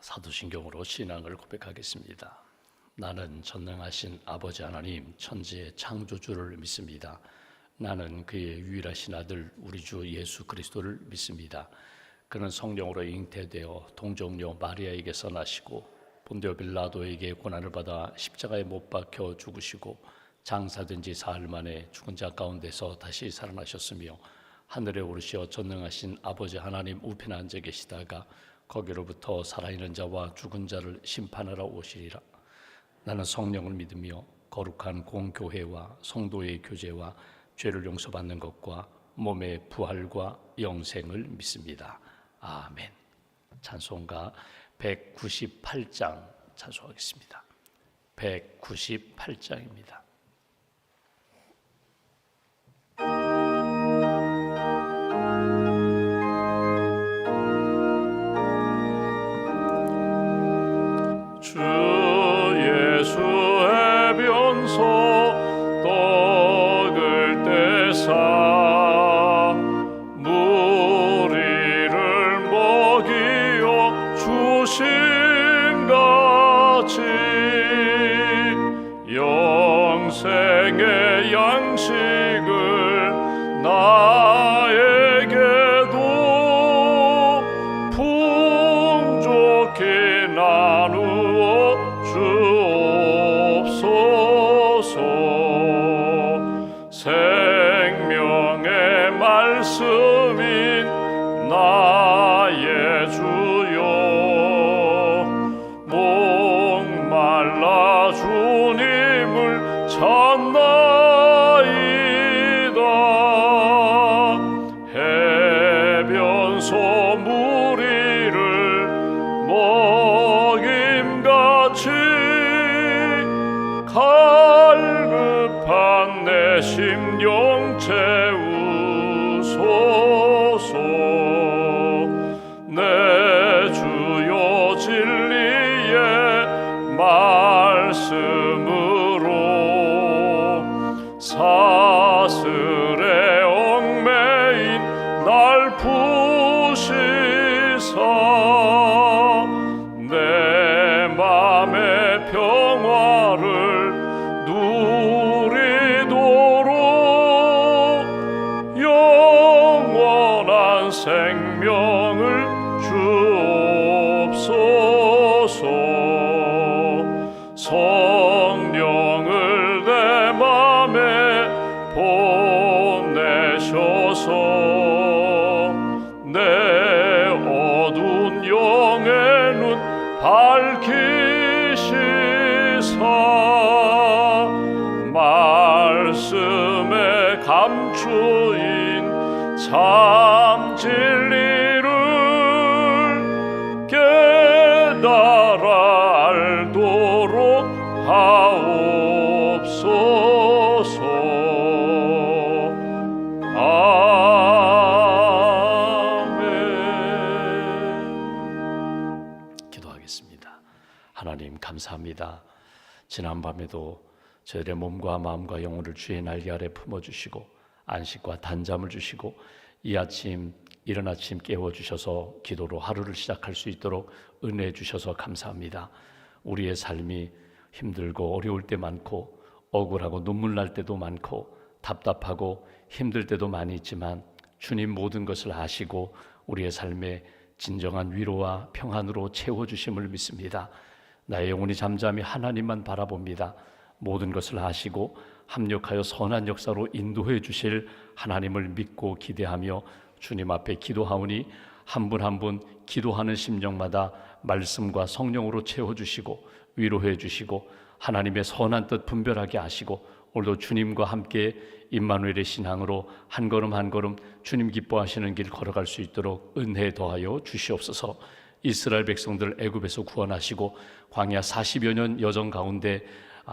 사도신경으로 신앙을 고백하겠습니다. 나는 전능하신 아버지 하나님 천지의 창조주를 믿습니다. 나는 그의 유일하신 아들 우리 주 예수 그리스도를 믿습니다. 그는 성령으로 잉태되어 동정녀 마리아에게서 나시고 본디오 빌라도에게 고난을 받아 십자가에 못 박혀 죽으시고 장사된 지 사흘 만에 죽은 자 가운데서 다시 살아나셨으며 하늘에 오르시어 전능하신 아버지 하나님 우편에 앉아 계시다가 거기로부터 살아있는 자와 죽은 자를 심판하러 오시리라. 나는 성령을 믿으며 거룩한 공교회와 성도의 교제와 죄를 용서받는 것과 몸의 부활과 영생을 믿습니다. 아멘. 찬송가 198장 찬송하겠습니다. 198장입니다. 주 예수의 변소 떡을 떼사 무리를 먹이어 주신같이 영생의 양식을 나에게도 풍족히 나누어 주옵소서. 생명의 말씀인 나의 주여 목말라 주님을 찾나이다. 해변소 무리를 먹임같이 갈급한 내 심령 채우소서. 내 주여 진리의 말씀으로 사슬에 얽매인 날 푸시사 내 맘의 평화를 누리도록 영원한 생명을 주옵소서. 성령을 내 맘에 보내셔서 내 어두운 영의 눈 밝히시사 말씀에 감추인 참 진리를 깨달아 알도록 하옵소서. 아멘. 기도하겠습니다. 하나님 감사합니다. 지난밤에도 저희의 몸과 마음과 영혼을 주의 날개 아래 품어주시고 안식과 단잠을 주시고 이 아침 이른 아침 깨워주셔서 기도로 하루를 시작할 수 있도록 은혜해 주셔서 감사합니다. 우리의 삶이 힘들고 어려울 때 많고 억울하고 눈물 날 때도 많고 답답하고 힘들 때도 많이 있지만 주님 모든 것을 아시고 우리의 삶에 진정한 위로와 평안으로 채워주심을 믿습니다. 나의 영혼이 잠잠히 하나님만 바라봅니다. 모든 것을 아시고 합력하여 선한 역사로 인도해 주실 하나님을 믿고 기대하며 주님 앞에 기도하오니 한 분 한 분 기도하는 심령마다 말씀과 성령으로 채워주시고 위로해 주시고 하나님의 선한 뜻 분별하게 하시고 오늘도 주님과 함께 임마누엘의 신앙으로 한 걸음 한 걸음 주님 기뻐하시는 길 걸어갈 수 있도록 은혜 더하여 주시옵소서. 이스라엘 백성들 애굽에서 구원하시고 광야 40여 년 여정 가운데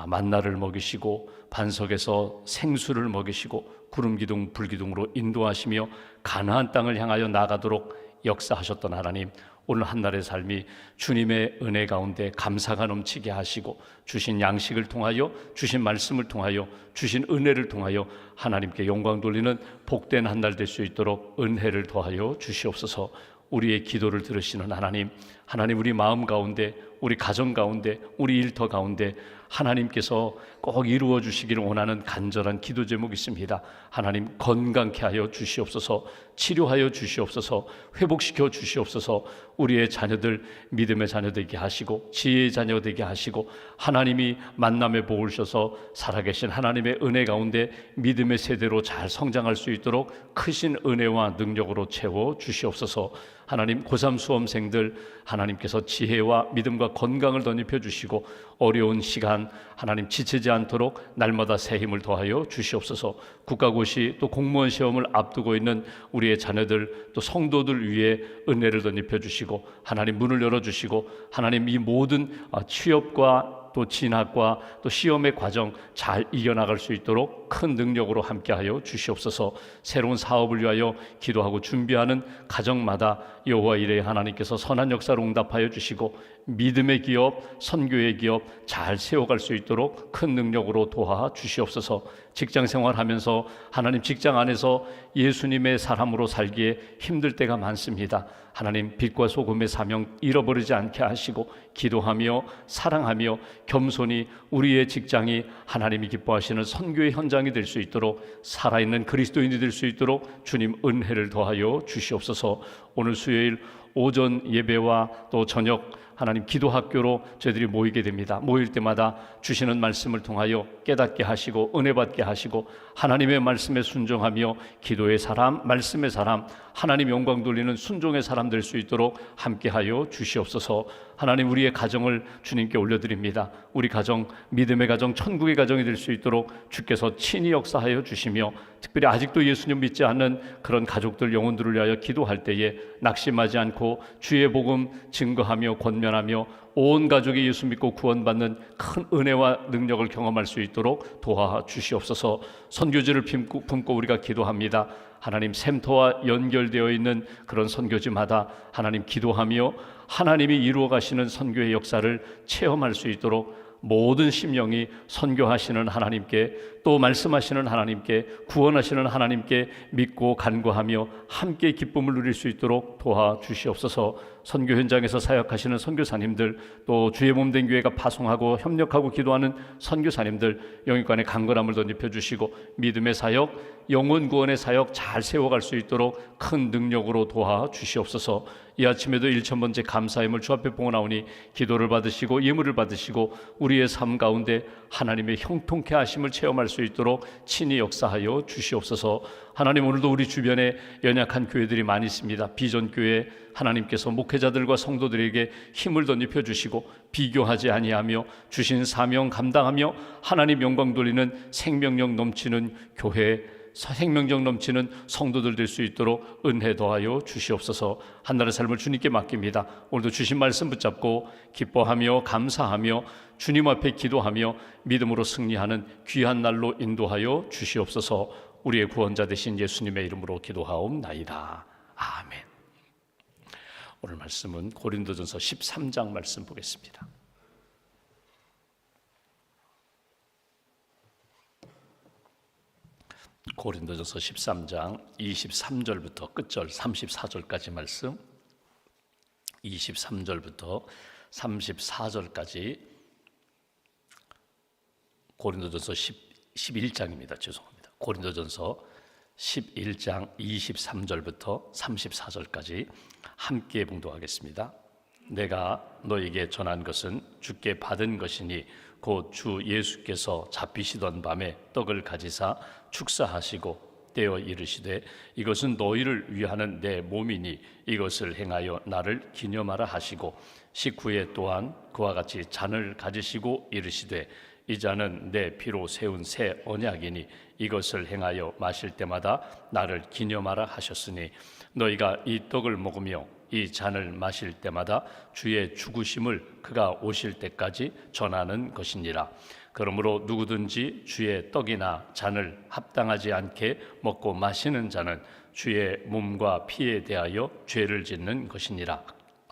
만나를 먹이시고 반석에서 생수를 먹이시고 구름기둥 불기둥으로 인도하시며 가나안 땅을 향하여 나가도록 역사하셨던 하나님, 오늘 한날의 삶이 주님의 은혜 가운데 감사가 넘치게 하시고 주신 양식을 통하여 주신 말씀을 통하여 주신 은혜를 통하여 하나님께 영광 돌리는 복된 한날 될 수 있도록 은혜를 더하여 주시옵소서. 우리의 기도를 들으시는 하나님, 하나님 우리 마음 가운데, 우리 가정 가운데, 우리 일터 가운데 하나님께서 꼭 이루어 주시기를 원하는 간절한 기도 제목이 있습니다. 하나님 건강케 하여 주시옵소서, 치료하여 주시옵소서, 회복시켜 주시옵소서. 우리의 자녀들 믿음의 자녀 되게 하시고 지혜의 자녀 되게 하시고 하나님이 만남에 보호셔서 살아계신 하나님의 은혜 가운데 믿음의 세대로 잘 성장할 수 있도록 크신 은혜와 능력으로 채워 주시옵소서. 하나님 고3 수험생들 하나님께서 지혜와 믿음과 건강을 덧입혀 주시고 어려운 시간 하나님 지치지 않도록 날마다 새 힘을 더하여 주시옵소서. 국가고시 또 공무원 시험을 앞두고 있는 우리의 자녀들 또 성도들 위해 은혜를 덧입혀 주시고 하나님 문을 열어주시고 하나님 이 모든 취업과 또 진학과 또 시험의 과정 잘 이겨나갈 수 있도록 큰 능력으로 함께하여 주시옵소서. 새로운 사업을 위하여 기도하고 준비하는 가정마다 여호와 이레 하나님께서 선한 역사로 응답하여 주시고 믿음의 기업, 선교의 기업 잘 세워갈 수 있도록 큰 능력으로 도와 주시옵소서. 직장 생활하면서 하나님 직장 안에서 예수님의 사람으로 살기에 힘들 때가 많습니다. 하나님 빛과 소금의 사명 잃어버리지 않게 하시고 기도하며 사랑하며 겸손히 우리의 직장이 하나님이 기뻐하시는 선교의 현장이 될 수 있도록 살아있는 그리스도인이 될 수 있도록 주님 은혜를 더하여 주시옵소서. 오늘 수요일 오전 예배와 또 저녁 하나님 기도학교로 저희들이 모이게 됩니다. 모일 때마다 주시는 말씀을 통하여 깨닫게 하시고 은혜 받게 하시고 하나님의 말씀에 순종하며 기도의 사람, 말씀의 사람, 하나님 영광 돌리는 순종의 사람 될 수 있도록 함께하여 주시옵소서. 하나님 우리의 가정을 주님께 올려드립니다. 우리 가정, 믿음의 가정, 천국의 가정이 될 수 있도록 주께서 친히 역사하여 주시며 특별히 아직도 예수님 믿지 않는 그런 가족들 영혼들을 위하여 기도할 때에 낙심하지 않고 주의 복음 증거하며 권면하며 온 가족이 예수 믿고 구원받는 큰 은혜와 능력을 경험할 수 있도록 도와주시옵소서. 선교지를 품고 우리가 기도합니다. 하나님 샘터와 연결되어 있는 그런 선교지마다 하나님 기도하며 하나님이 이루어 가시는 선교의 역사를 체험할 수 있도록 모든 심령이 선교하시는 하나님께 또 말씀하시는 하나님께 구원하시는 하나님께 믿고 간구하며 함께 기쁨을 누릴 수 있도록 도와주시옵소서. 선교 현장에서 사역하시는 선교사님들 또 주의 몸된 교회가 파송하고 협력하고 기도하는 선교사님들 영육간에 강건함을 덧입혀 주시고 믿음의 사역, 영혼 구원의 사역 잘 세워갈 수 있도록 큰 능력으로 도와주시옵소서. 이 아침에도 1000번째 감사임을 주 앞에 봉헌하오니 기도를 받으시고 예물을 받으시고 우리의 삶 가운데 하나님의 형통케 하심을 체험할 수 있도록 친히 역사하여 주시옵소서. 하나님 오늘도 우리 주변에 연약한 교회들이 많이 있습니다. 비전교회 하나님께서 목회자들과 성도들에게 힘을 덧입혀 주시고 비교하지 아니하며 주신 사명 감당하며 하나님 영광 돌리는 생명력 넘치는 교회 생명력 넘치는 성도들 될 수 있도록 은혜 더하여 주시옵소서. 한날의 삶을 주님께 맡깁니다. 오늘도 주신 말씀 붙잡고 기뻐하며 감사하며 주님 앞에 기도하며 믿음으로 승리하는 귀한 날로 인도하여 주시옵소서. 우리의 구원자 되신 예수님의 이름으로 기도하옵나이다. 아멘. 오늘 말씀은 고린도전서 13장 말씀 보겠습니다. 고린도전서 13장 23절부터 끝절 34절까지 말씀, 23절부터 34절까지 고린도전서 11장입니다. 죄송합니다. 고린도전서 11장 23절부터 34절까지 함께 봉독하겠습니다. 내가 너에게 전한 것은 주께 받은 것이니 곧 주 예수께서 잡히시던 밤에 떡을 가지사 축사하시고 떼어 이르시되 이것은 너희를 위하는 내 몸이니 이것을 행하여 나를 기념하라 하시고 식후에 또한 그와 같이 잔을 가지시고 이르시되 이 잔은 내 피로 세운 새 언약이니 이것을 행하여 마실 때마다 나를 기념하라 하셨으니 너희가 이 떡을 먹으며 이 잔을 마실 때마다 주의 죽으심을 그가 오실 때까지 전하는 것이니라. 그러므로 누구든지 주의 떡이나 잔을 합당하지 않게 먹고 마시는 자는 주의 몸과 피에 대하여 죄를 짓는 것이니라.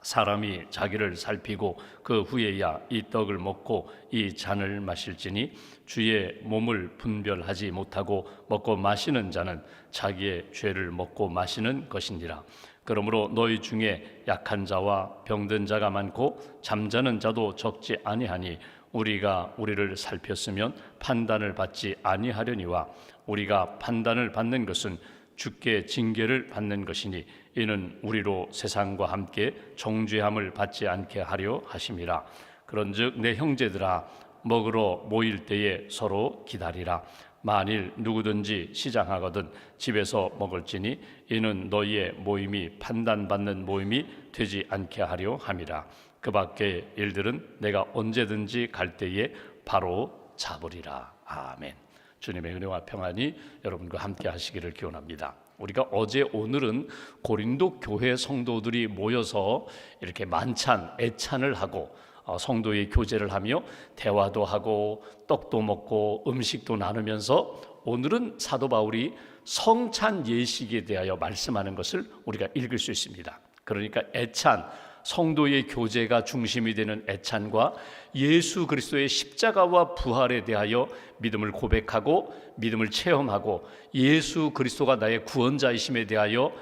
사람이 자기를 살피고 그 후에야 이 떡을 먹고 이 잔을 마실지니 주의 몸을 분별하지 못하고 먹고 마시는 자는 자기의 죄를 먹고 마시는 것이니라. 그러므로 너희 중에 약한 자와 병든 자가 많고 잠자는 자도 적지 아니하니 우리가 우리를 살폈으면 판단을 받지 아니하려니와 우리가 판단을 받는 것은 주께 징계를 받는 것이니 이는 우리로 세상과 함께 정죄함을 받지 않게 하려 하심이라. 그런즉 내 형제들아 먹으러 모일 때에 서로 기다리라. 만일 누구든지 시장하거든 집에서 먹을지니 이는 너희의 모임이 판단받는 모임이 되지 않게 하려 함이라. 그 밖의 일들은 내가 언제든지 갈 때에 바로 잡으리라. 아멘. 주님의 은혜와 평안이 여러분과 함께 하시기를 기원합니다. 우리가 어제 오늘은 고린도 교회 성도들이 모여서 이렇게 만찬, 애찬을 하고 성도의 교제를 하며 대화도 하고 떡도 먹고 음식도 나누면서 오늘은 사도 바울이 성찬 예식에 대하여 말씀하는 것을 우리가 읽을 수 있습니다. 그러니까 애찬, 성도의 교제가 중심이 되는 애찬과 예수 그리스도의 십자가와 부활에 대하여 믿음을 고백하고 믿음을 체험하고 예수 그리스도가 나의 구원자이심에 대하여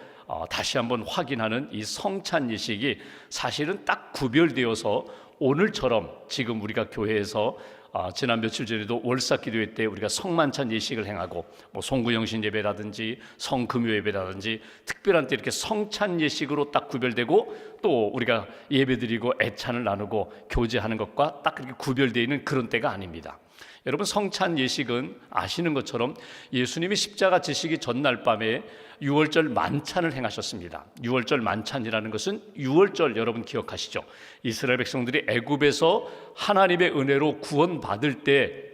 다시 한번 확인하는 이 성찬 예식이 사실은 딱 구별되어서 오늘처럼 지금 우리가 교회에서 지난 며칠 전에도 월삭기도회 때 우리가 성만찬 예식을 행하고 송구영신 예배라든지 성금요 예배라든지 특별한 때 이렇게 성찬 예식으로 딱 구별되고 또 우리가 예배드리고 애찬을 나누고 교제하는 것과 딱 그렇게 구별되어 있는 그런 때가 아닙니다. 여러분, 성찬 예식은 아시는 것처럼 예수님이 십자가 지시기 전날 밤에 유월절 만찬을 행하셨습니다. 유월절 만찬이라는 것은 유월절 여러분 기억하시죠? 이스라엘 백성들이 애굽에서 하나님의 은혜로 구원받을 때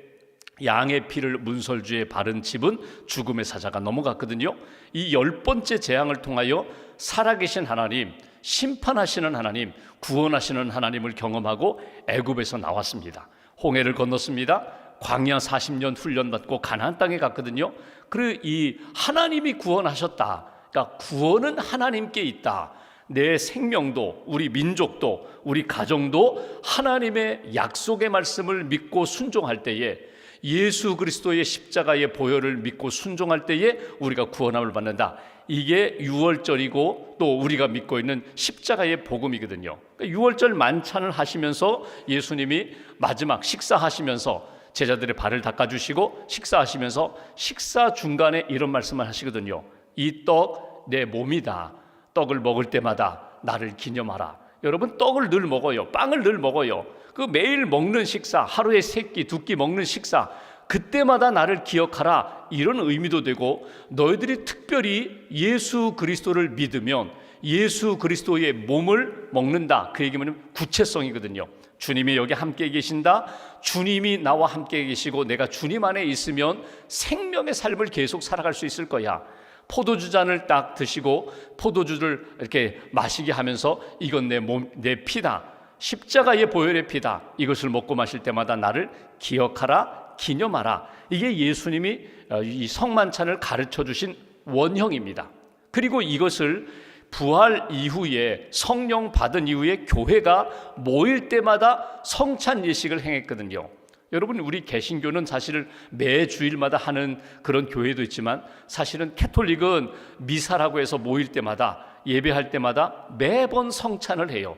양의 피를 문설주에 바른 집은 죽음의 사자가 넘어갔거든요. 이 10번째 재앙을 통하여 살아계신 하나님, 심판하시는 하나님, 구원하시는 하나님을 경험하고 애굽에서 나왔습니다. 홍해를 건넜습니다. 광야 40년 훈련받고 가나안 땅에 갔거든요. 그리고 이 하나님이 구원하셨다. 그러니까 구원은 하나님께 있다. 내 생명도, 우리 민족도, 우리 가정도 하나님의 약속의 말씀을 믿고 순종할 때에, 예수 그리스도의 십자가의 보혈을 믿고 순종할 때에 우리가 구원함을 받는다. 이게 유월절이고 또 우리가 믿고 있는 십자가의 복음이거든요. 그러니까 유월절 만찬을 하시면서 예수님이 마지막 식사하시면서 제자들의 발을 닦아주시고 식사하시면서 식사 중간에 이런 말씀을 하시거든요. 이 떡 내 몸이다. 떡을 먹을 때마다 나를 기념하라. 여러분, 떡을 늘 먹어요. 빵을 늘 먹어요. 그 매일 먹는 식사, 하루에 3끼, 2끼 먹는 식사, 그때마다 나를 기억하라. 이런 의미도 되고, 너희들이 특별히 예수 그리스도를 믿으면 예수 그리스도의 몸을 먹는다. 그 얘기 뭐냐면 구체성이거든요. 주님이 여기 함께 계신다. 주님이 나와 함께 계시고 내가 주님 안에 있으면 생명의 삶을 계속 살아갈 수 있을 거야. 포도주 잔을 딱 드시고 포도주를 이렇게 마시게 하면서 이건 내 몸, 내 피다. 십자가의 보혈의 피다. 이것을 먹고 마실 때마다 나를 기억하라, 기념하라. 이게 예수님이 이 성만찬을 가르쳐 주신 원형입니다. 그리고 이것을 부활 이후에, 성령 받은 이후에 교회가 모일 때마다 성찬 예식을 행했거든요. 여러분, 우리 개신교는 사실 매 주일마다 하는 그런 교회도 있지만 사실은 캐톨릭은 미사라고 해서 모일 때마다, 예배할 때마다 매번 성찬을 해요.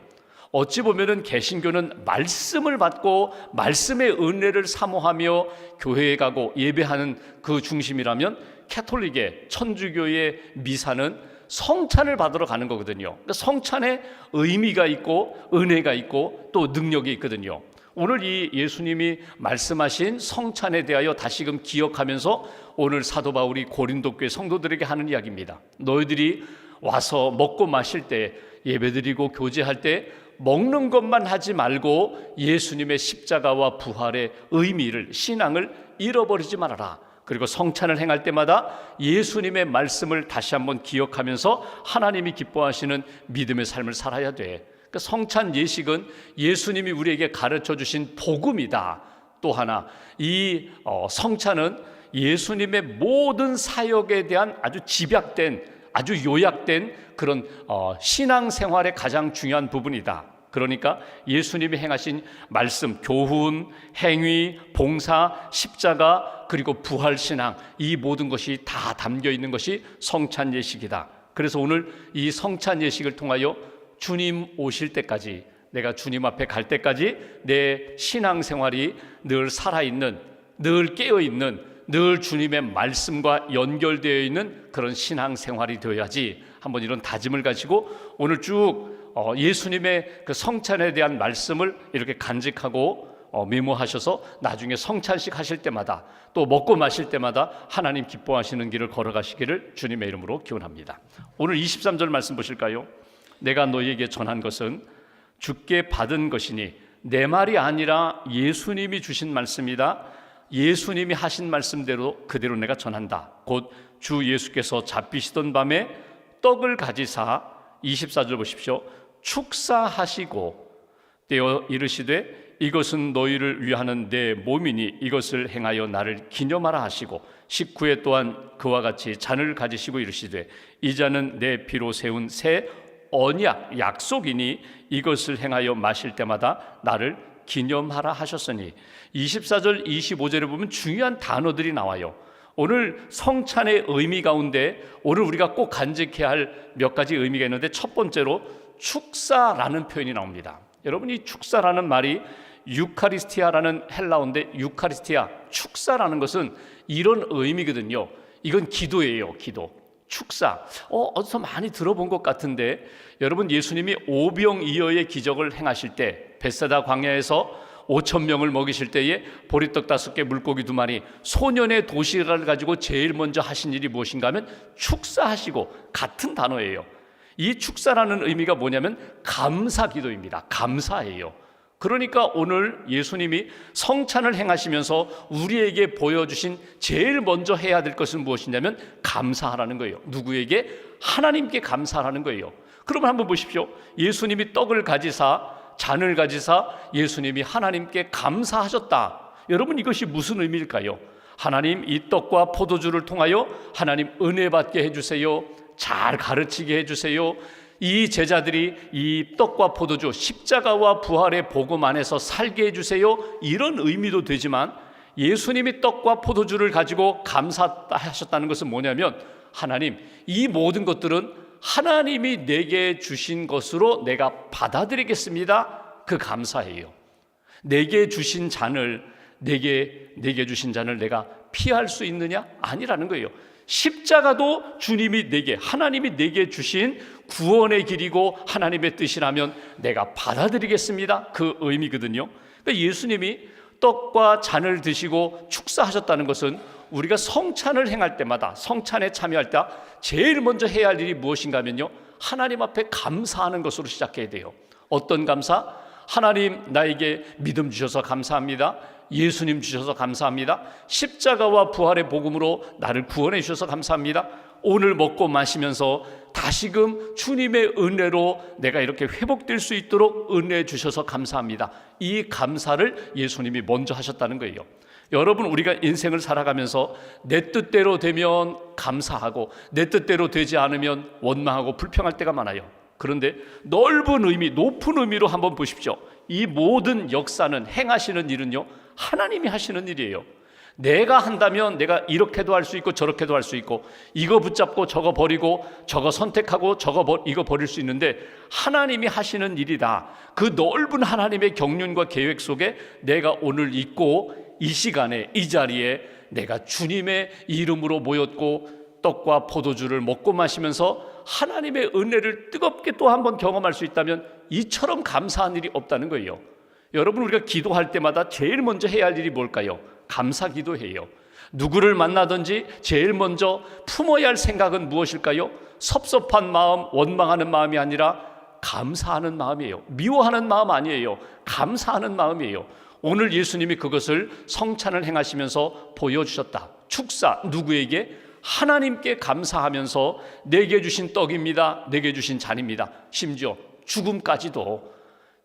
어찌 보면은 개신교는 말씀을 받고 말씀의 은혜를 사모하며 교회에 가고 예배하는 그 중심이라면, 캐톨릭의 천주교의 미사는 성찬을 받으러 가는 거거든요. 그러니까 성찬에 의미가 있고 은혜가 있고 또 능력이 있거든요. 오늘 이 예수님이 말씀하신 성찬에 대하여 다시금 기억하면서 오늘 사도 바울이 고린도 교회 성도들에게 하는 이야기입니다. 너희들이 와서 먹고 마실 때, 예배드리고 교제할 때 먹는 것만 하지 말고 예수님의 십자가와 부활의 의미를, 신앙을 잃어버리지 말아라. 그리고 성찬을 행할 때마다 예수님의 말씀을 다시 한번 기억하면서 하나님이 기뻐하시는 믿음의 삶을 살아야 돼. 그러니까 성찬 예식은 예수님이 우리에게 가르쳐 주신 복음이다. 또 하나, 이 성찬은 예수님의 모든 사역에 대한 아주 집약된, 아주 요약된 그런 신앙생활의 가장 중요한 부분이다. 그러니까 예수님이 행하신 말씀, 교훈, 행위, 봉사, 십자가, 그리고 부활신앙, 이 모든 것이 다 담겨 있는 것이 성찬 예식이다. 그래서 오늘 이 성찬 예식을 통하여 주님 오실 때까지, 내가 주님 앞에 갈 때까지 내 신앙생활이 늘 살아있는, 늘 깨어있는, 늘 주님의 말씀과 연결되어 있는 그런 신앙생활이 되어야지, 한번 이런 다짐을 가지고 오늘 쭉 예수님의 그 성찬에 대한 말씀을 이렇게 간직하고 메모하셔서 나중에 성찬식 하실 때마다, 또 먹고 마실 때마다 하나님 기뻐하시는 길을 걸어가시기를 주님의 이름으로 기원합니다. 오늘 23절 말씀 보실까요? 내가 너희에게 전한 것은 주께 받은 것이니, 내 말이 아니라 예수님이 주신 말씀이다. 예수님이 하신 말씀대로 그대로 내가 전한다. 곧 주 예수께서 잡히시던 밤에 떡을 가지사, 24절 보십시오, 축사하시고 떼어 이르시되 이것은 너희를 위하는 내 몸이니 이것을 행하여 나를 기념하라 하시고, 19회 또한 그와 같이 잔을 가지시고 이르시되 이 잔은 내 피로 세운 새 언약 약속이니 이것을 행하여 마실 때마다 나를 기념하라 하셨으니. 24절 25절에 보면 중요한 단어들이 나와요. 오늘 성찬의 의미 가운데 오늘 우리가 꼭 간직해야 할 몇 가지 의미가 있는데, 첫 번째로 축사라는 표현이 나옵니다. 여러분, 이 축사라는 말이 유카리스티아라는 헬라어인데, 유카리스티아, 축사라는 것은 이런 의미거든요. 이건 기도예요. 기도. 축사. 어디서 많이 들어본 것 같은데, 여러분, 예수님이 오병이어의 기적을 행하실 때, 벳사다 광야에서 5,000명을 먹이실 때에 보리떡 5개, 물고기 2마리, 소년의 도시락을 가지고 제일 먼저 하신 일이 무엇인가 하면 축사하시고, 같은 단어예요. 이 축사라는 의미가 뭐냐면 감사기도입니다. 감사예요. 그러니까 오늘 예수님이 성찬을 행하시면서 우리에게 보여주신 제일 먼저 해야 될 것은 무엇이냐면 감사하라는 거예요. 누구에게? 하나님께 감사하라는 거예요. 그러면 한번 보십시오. 예수님이 떡을 가지사, 잔을 가지사 예수님이 하나님께 감사하셨다. 여러분, 이것이 무슨 의미일까요? 하나님, 이 떡과 포도주를 통하여 하나님 은혜 받게 해주세요. 잘 가르치게 해주세요. 이 제자들이 이 떡과 포도주, 십자가와 부활의 복음 안에서 살게 해주세요. 이런 의미도 되지만, 예수님이 떡과 포도주를 가지고 감사하셨다는 것은 뭐냐면, 하나님, 이 모든 것들은 하나님이 내게 주신 것으로 내가 받아들이겠습니다. 그 감사예요. 내게 주신 잔을, 내게 주신 잔을 내가 피할 수 있느냐? 아니라는 거예요. 십자가도 주님이 내게, 하나님이 내게 주신 구원의 길이고 하나님의 뜻이라면 내가 받아들이겠습니다. 그 의미거든요. 그러니까 예수님이 떡과 잔을 드시고 축사하셨다는 것은 우리가 성찬을 행할 때마다, 성찬에 참여할 때 제일 먼저 해야 할 일이 무엇인가 하면요, 하나님 앞에 감사하는 것으로 시작해야 돼요. 어떤 감사? 하나님, 나에게 믿음 주셔서 감사합니다. 예수님 주셔서 감사합니다. 십자가와 부활의 복음으로 나를 구원해 주셔서 감사합니다. 오늘 먹고 마시면서 다시금 주님의 은혜로 내가 이렇게 회복될 수 있도록 은혜 주셔서 감사합니다. 이 감사를 예수님이 먼저 하셨다는 거예요. 여러분, 우리가 인생을 살아가면서 내 뜻대로 되면 감사하고 내 뜻대로 되지 않으면 원망하고 불평할 때가 많아요. 그런데 넓은 의미, 높은 의미로 한번 보십시오. 이 모든 역사는, 행하시는 일은요, 하나님이 하시는 일이에요. 내가 한다면 내가 이렇게도 할 수 있고 저렇게도 할 수 있고, 이거 붙잡고 저거 버리고 저거 선택하고 이거 버릴 수 있는데, 하나님이 하시는 일이다. 그 넓은 하나님의 경륜과 계획 속에 내가 오늘 있고, 이 시간에 이 자리에 내가 주님의 이름으로 모였고 떡과 포도주를 먹고 마시면서 하나님의 은혜를 뜨겁게 또 한 번 경험할 수 있다면 이처럼 감사한 일이 없다는 거예요. 여러분, 우리가 기도할 때마다 제일 먼저 해야 할 일이 뭘까요? 감사 기도해요. 누구를 만나든지 제일 먼저 품어야 할 생각은 무엇일까요? 섭섭한 마음, 원망하는 마음이 아니라 감사하는 마음이에요. 미워하는 마음 아니에요. 감사하는 마음이에요. 오늘 예수님이 그것을 성찬을 행하시면서 보여주셨다. 축사, 누구에게? 하나님께 감사하면서 내게 주신 떡입니다. 내게 주신 잔입니다. 심지어 죽음까지도,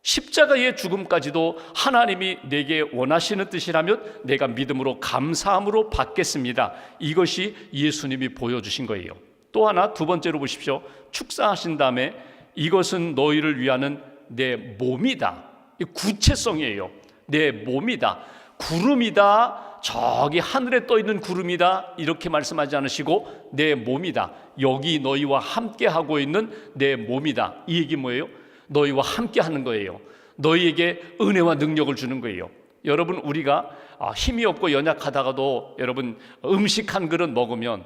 십자가의 죽음까지도 하나님이 내게 원하시는 뜻이라면 내가 믿음으로 감사함으로 받겠습니다. 이것이 예수님이 보여주신 거예요. 또 하나, 두 번째로 보십시오. 축사하신 다음에 이것은 너희를 위하는 내 몸이다. 이 구체성이에요. 내 몸이다. 구름이다, 저기 하늘에 떠 있는 구름이다, 이렇게 말씀하지 않으시고 내 몸이다, 여기 너희와 함께 하고 있는 내 몸이다. 이 얘기 뭐예요? 너희와 함께 하는 거예요. 너희에게 은혜와 능력을 주는 거예요. 여러분, 우리가 힘이 없고 연약하다가도 여러분 음식 한 그릇 먹으면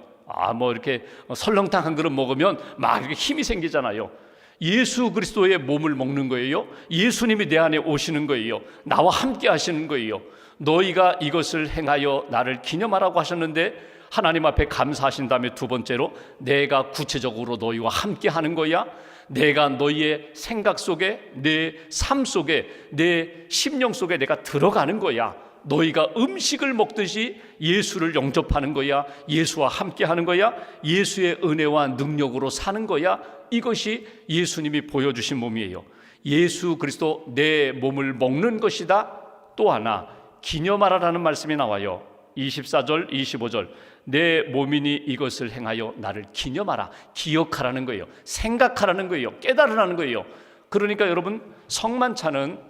뭐 이렇게 설렁탕 한 그릇 먹으면 막 이렇게 힘이 생기잖아요. 예수 그리스도의 몸을 먹는 거예요. 예수님이 내 안에 오시는 거예요. 나와 함께 하시는 거예요. 너희가 이것을 행하여 나를 기념하라고 하셨는데, 하나님 앞에 감사하신 다음에 두 번째로 내가 구체적으로 너희와 함께 하는 거야. 내가 너희의 생각 속에, 내 삶 속에, 내 심령 속에 내가 들어가는 거야. 너희가 음식을 먹듯이 예수를 영접하는 거야. 예수와 함께 하는 거야. 예수의 은혜와 능력으로 사는 거야. 이것이 예수님이 보여주신 몸이에요. 예수 그리스도 내 몸을 먹는 것이다. 또 하나 기념하라라는 말씀이 나와요. 24절 25절 내 몸이니 이것을 행하여 나를 기념하라. 기억하라는 거예요. 생각하라는 거예요. 깨달으라는 거예요. 그러니까 여러분, 성만찬은,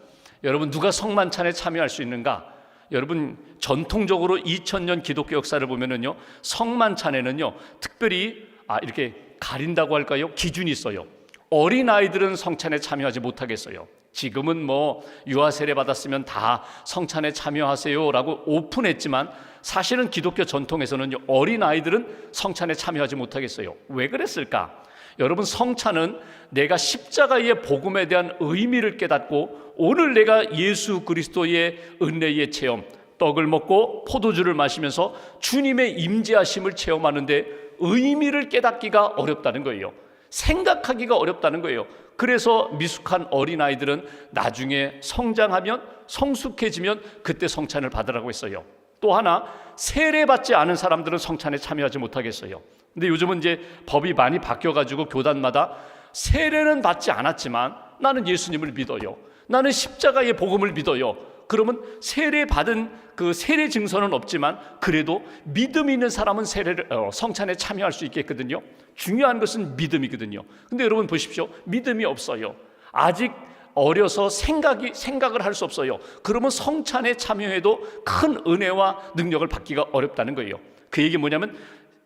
여러분 누가 성만찬에 참여할 수 있는가? 여러분, 전통적으로 2000년 기독교 역사를 보면은요, 성만찬에는요 특별히 이렇게 가린다고 할까요? 기준이 있어요. 어린아이들은 성찬에 참여하지 못하겠어요. 지금은 뭐 유아 세례 받았으면 다 성찬에 참여하세요 라고 오픈했지만, 사실은 기독교 전통에서는 어린아이들은 성찬에 참여하지 못하겠어요. 왜 그랬을까? 여러분, 성찬은 내가 십자가의 복음에 대한 의미를 깨닫고 오늘 내가 예수 그리스도의 은혜의 체험, 떡을 먹고 포도주를 마시면서 주님의 임재하심을 체험하는데 의미를 깨닫기가 어렵다는 거예요. 생각하기가 어렵다는 거예요. 그래서 미숙한 어린아이들은 나중에 성장하면, 성숙해지면 그때 성찬을 받으라고 했어요. 또 하나, 세례받지 않은 사람들은 성찬에 참여하지 못하겠어요. 근데 요즘은 이제 법이 많이 바뀌어가지고 교단마다 세례는 받지 않았지만 나는 예수님을 믿어요, 나는 십자가의 복음을 믿어요. 그러면 세례받은 그 세례 증서는 없지만 그래도 믿음 있는 사람은 성찬에 참여할 수 있겠거든요. 중요한 것은 믿음이거든요. 근데 여러분 보십시오. 믿음이 없어요. 아직 어려서 생각을 할 수 없어요. 그러면 성찬에 참여해도 큰 은혜와 능력을 받기가 어렵다는 거예요. 그 얘기 뭐냐면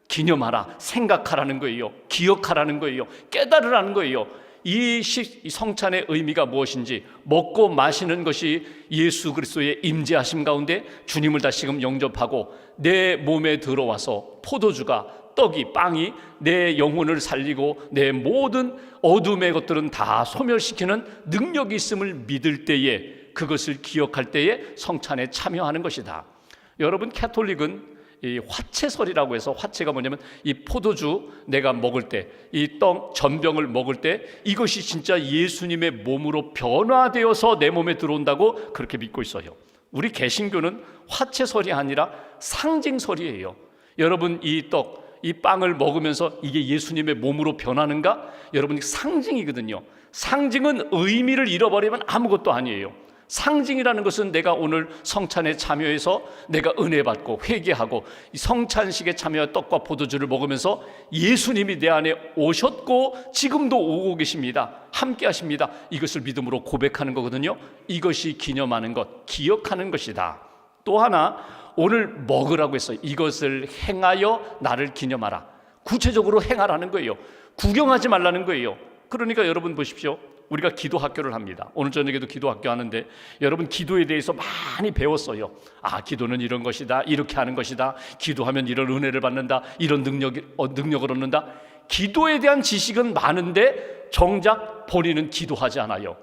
기념하라, 생각하라는 거예요. 기억하라는 거예요. 깨달으라는 거예요. 이 성찬의 의미가 무엇인지, 먹고 마시는 것이 예수 그리스도의 임재하심 가운데 주님을 다시금 영접하고 내 몸에 들어와서 포도주가, 떡이, 빵이 내 영혼을 살리고 내 모든 어둠의 것들은 다 소멸시키는 능력이 있음을 믿을 때에, 그것을 기억할 때에 성찬에 참여하는 것이다. 여러분, 캐톨릭은 이 화채설이라고 해서, 화채가 뭐냐면 이 포도주 내가 먹을 때, 이 떡 전병을 먹을 때 이것이 진짜 예수님의 몸으로 변화되어서 내 몸에 들어온다고 그렇게 믿고 있어요. 우리 개신교는 화채설이 아니라 상징설이에요. 여러분, 이 떡, 이 빵을 먹으면서 이게 예수님의 몸으로 변하는가? 여러분, 상징이거든요. 상징은 의미를 잃어버리면 아무것도 아니에요. 상징이라는 것은 내가 오늘 성찬에 참여해서 내가 은혜 받고 회개하고 이 성찬식에 참여한 떡과 포도주를 먹으면서 예수님이 내 안에 오셨고 지금도 오고 계십니다, 함께 하십니다, 이것을 믿음으로 고백하는 거거든요. 이것이 기념하는 것, 기억하는 것이다. 또 하나, 오늘 먹으라고 했어요. 이것을 행하여 나를 기념하라. 구체적으로 행하라는 거예요. 구경하지 말라는 거예요. 그러니까 여러분 보십시오. 우리가 기도 학교를 합니다. 오늘 저녁에도 기도 학교 하는데 여러분, 기도에 대해서 많이 배웠어요. 기도는 이런 것이다, 이렇게 하는 것이다, 기도하면 이런 은혜를 받는다, 이런 능력을 얻는다. 기도에 대한 지식은 많은데 정작 본인은 기도하지 않아요.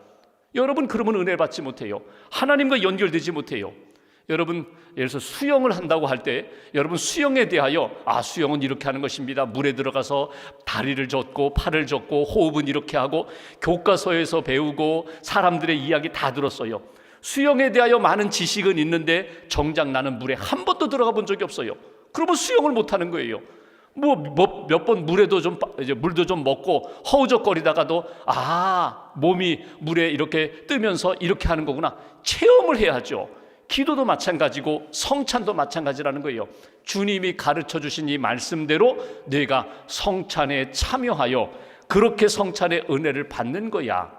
여러분, 그러면 은혜를 받지 못해요. 하나님과 연결되지 못해요. 여러분, 예를 들어서 수영을 한다고 할 때 여러분, 수영에 대하여 수영은 이렇게 하는 것입니다, 물에 들어가서 다리를 젓고 팔을 젓고 호흡은 이렇게 하고 교과서에서 배우고 사람들의 이야기 다 들었어요. 수영에 대하여 많은 지식은 있는데 정작 나는 물에 한 번도 들어가 본 적이 없어요. 그러면 수영을 못하는 거예요. 몇 번 물도 좀 먹고 허우적거리다가도 몸이 물에 이렇게 뜨면서 이렇게 하는 거구나, 체험을 해야죠. 기도도 마찬가지고 성찬도 마찬가지라는 거예요. 주님이 가르쳐 주신 이 말씀대로 내가 성찬에 참여하여 그렇게 성찬의 은혜를 받는 거야.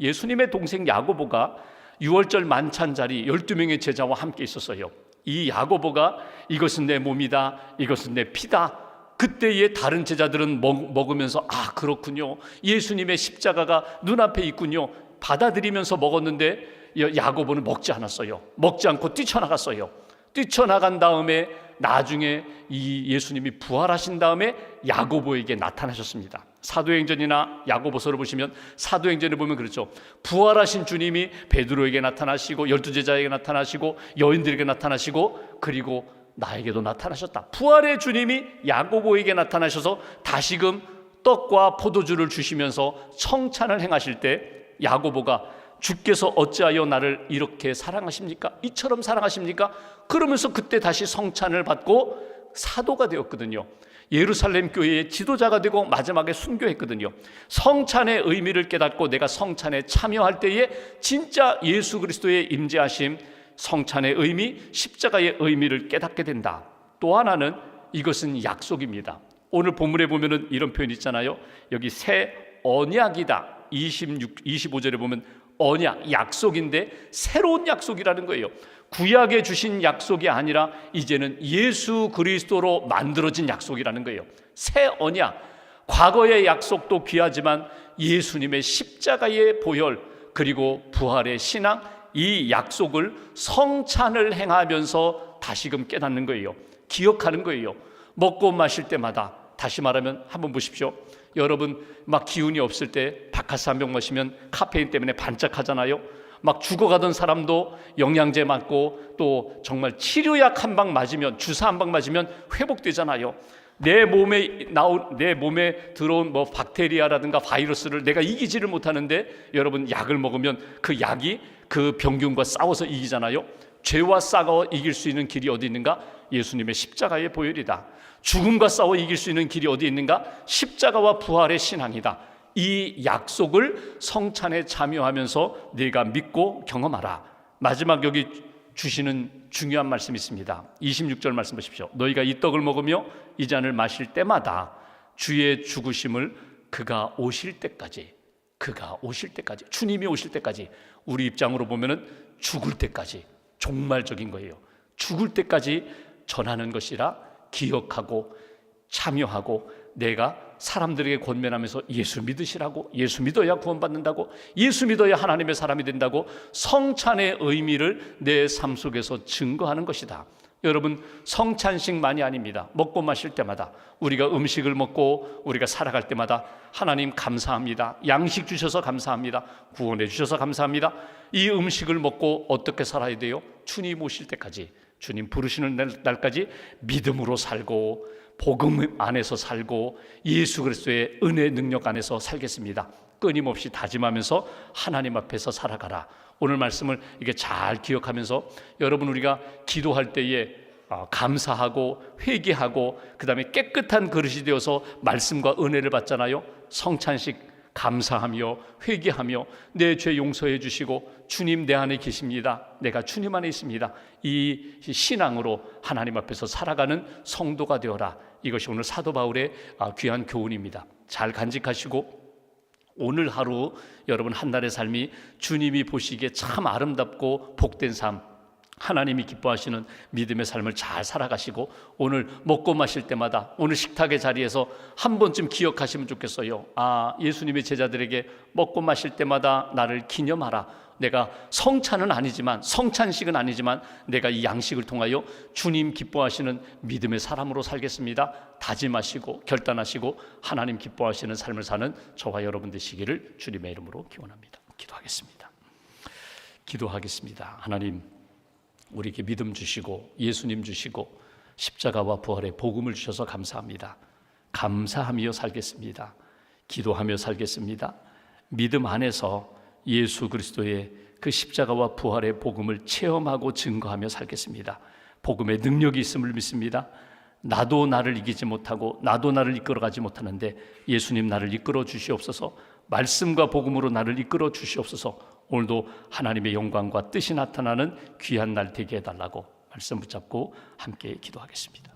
예수님의 동생 야고보가 6월절 만찬 자리 12명의 제자와 함께 있었어요. 이 야고보가 이것은 내 몸이다, 이것은 내 피다, 그때의 다른 제자들은 먹으면서 아 그렇군요, 예수님의 십자가가 눈앞에 있군요 받아들이면서 먹었는데 야고보는 먹지 않았어요. 먹지 않고 뛰쳐나갔어요. 뛰쳐나간 다음에 나중에 이 예수님이 부활하신 다음에 야고보에게 나타나셨습니다. 사도행전이나 야고보서를 보시면, 사도행전에 보면 그렇죠, 부활하신 주님이 베드로에게 나타나시고 12제자에게 나타나시고 여인들에게 나타나시고 그리고 나에게도 나타나셨다. 부활의 주님이 야고보에게 나타나셔서 다시금 떡과 포도주를 주시면서 성찬을 행하실 때 야고보가 주께서 어찌하여 나를 이렇게 사랑하십니까? 이처럼 사랑하십니까? 그러면서 그때 다시 성찬을 받고 사도가 되었거든요. 예루살렘 교회의 지도자가 되고 마지막에 순교했거든요. 성찬의 의미를 깨닫고 내가 성찬에 참여할 때에 진짜 예수 그리스도의 임재하심, 성찬의 의미, 십자가의 의미를 깨닫게 된다. 또 하나는 이것은 약속입니다. 오늘 본문에 보면은 이런 표현이 있잖아요. 여기 새 언약이다. 25절에 보면 언약, 약속인데 새로운 약속이라는 거예요. 구약에 주신 약속이 아니라 이제는 예수 그리스도로 만들어진 약속이라는 거예요. 새 언약, 과거의 약속도 귀하지만 예수님의 십자가의 보혈 그리고 부활의 신앙, 이 약속을 성찬을 행하면서 다시금 깨닫는 거예요. 기억하는 거예요. 먹고 마실 때마다, 다시 말하면 한번 보십시오. 여러분 막 기운이 없을 때 바카스 한 병 마시면 카페인 때문에 반짝하잖아요. 막 죽어가던 사람도 영양제 맞고 또 정말 치료약 한 방 맞으면, 주사 한 방 맞으면 회복되잖아요. 내 몸에 들어온 뭐 박테리아라든가 바이러스를 내가 이기지를 못하는데 여러분 약을 먹으면 그 약이 그 병균과 싸워서 이기잖아요. 죄와 싸워 이길 수 있는 길이 어디 있는가? 예수님의 십자가의 보혈이다. 죽음과 싸워 이길 수 있는 길이 어디 있는가? 십자가와 부활의 신앙이다. 이 약속을 성찬에 참여하면서 네가 믿고 경험하라. 마지막 여기 주시는 중요한 말씀이 있습니다. 26절 말씀 보십시오. 너희가 이 떡을 먹으며 이 잔을 마실 때마다 주의 죽으심을 그가 오실 때까지, 주님이 오실 때까지, 우리 입장으로 보면은 죽을 때까지, 종말적인 거예요. 죽을 때까지 전하는 것이라 기억하고 참여하고, 내가 사람들에게 권면하면서 예수 믿으시라고, 예수 믿어야 구원받는다고, 예수 믿어야 하나님의 사람이 된다고 성찬의 의미를 내 삶 속에서 증거하는 것이다. 여러분, 성찬식만이 아닙니다. 먹고 마실 때마다, 우리가 음식을 먹고 우리가 살아갈 때마다 하나님 감사합니다. 양식 주셔서 감사합니다. 구원해 주셔서 감사합니다. 이 음식을 먹고 어떻게 살아야 돼요? 주님 오실 때까지, 주님 부르시는 날까지 믿음으로 살고 복음 안에서 살고 예수 그리스도의 은혜 능력 안에서 살겠습니다. 끊임없이 다짐하면서 하나님 앞에서 살아가라. 오늘 말씀을 이게 잘 기억하면서 여러분, 우리가 기도할 때에 감사하고 회개하고 그 다음에 깨끗한 그릇이 되어서 말씀과 은혜를 받잖아요. 성찬식 감사하며 회개하며 내 죄 용서해 주시고 주님 내 안에 계십니다, 내가 주님 안에 있습니다, 이 신앙으로 하나님 앞에서 살아가는 성도가 되어라. 이것이 오늘 사도 바울의 귀한 교훈입니다. 잘 간직하시고 오늘 하루 여러분 한 날의 삶이 주님이 보시기에 참 아름답고 복된 삶, 하나님이 기뻐하시는 믿음의 삶을 잘 살아가시고 오늘 먹고 마실 때마다, 오늘 식탁의 자리에서 한 번쯤 기억하시면 좋겠어요. 예수님의 제자들에게 먹고 마실 때마다 나를 기념하라. 내가 성찬은 아니지만, 성찬식은 아니지만 내가 이 양식을 통하여 주님 기뻐하시는 믿음의 사람으로 살겠습니다. 다짐하시고 결단하시고 하나님 기뻐하시는 삶을 사는 저와 여러분 되시기를 주님의 이름으로 기원합니다. 기도하겠습니다. 하나님, 우리에게 믿음 주시고 예수님 주시고 십자가와 부활의 복음을 주셔서 감사합니다. 감사하며 살겠습니다. 기도하며 살겠습니다. 믿음 안에서 예수 그리스도의 그 십자가와 부활의 복음을 체험하고 증거하며 살겠습니다. 복음의 능력이 있음을 믿습니다. 나도 나를 이기지 못하고 나도 나를 이끌어가지 못하는데 예수님 나를 이끌어 주시옵소서. 말씀과 복음으로 나를 이끌어 주시옵소서. 오늘도 하나님의 영광과 뜻이 나타나는 귀한 날 되게 해달라고 말씀 붙잡고 함께 기도하겠습니다.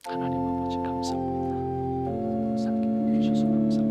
하나님 아버지 감사합니다. 살게 해주셔서 감사합니다.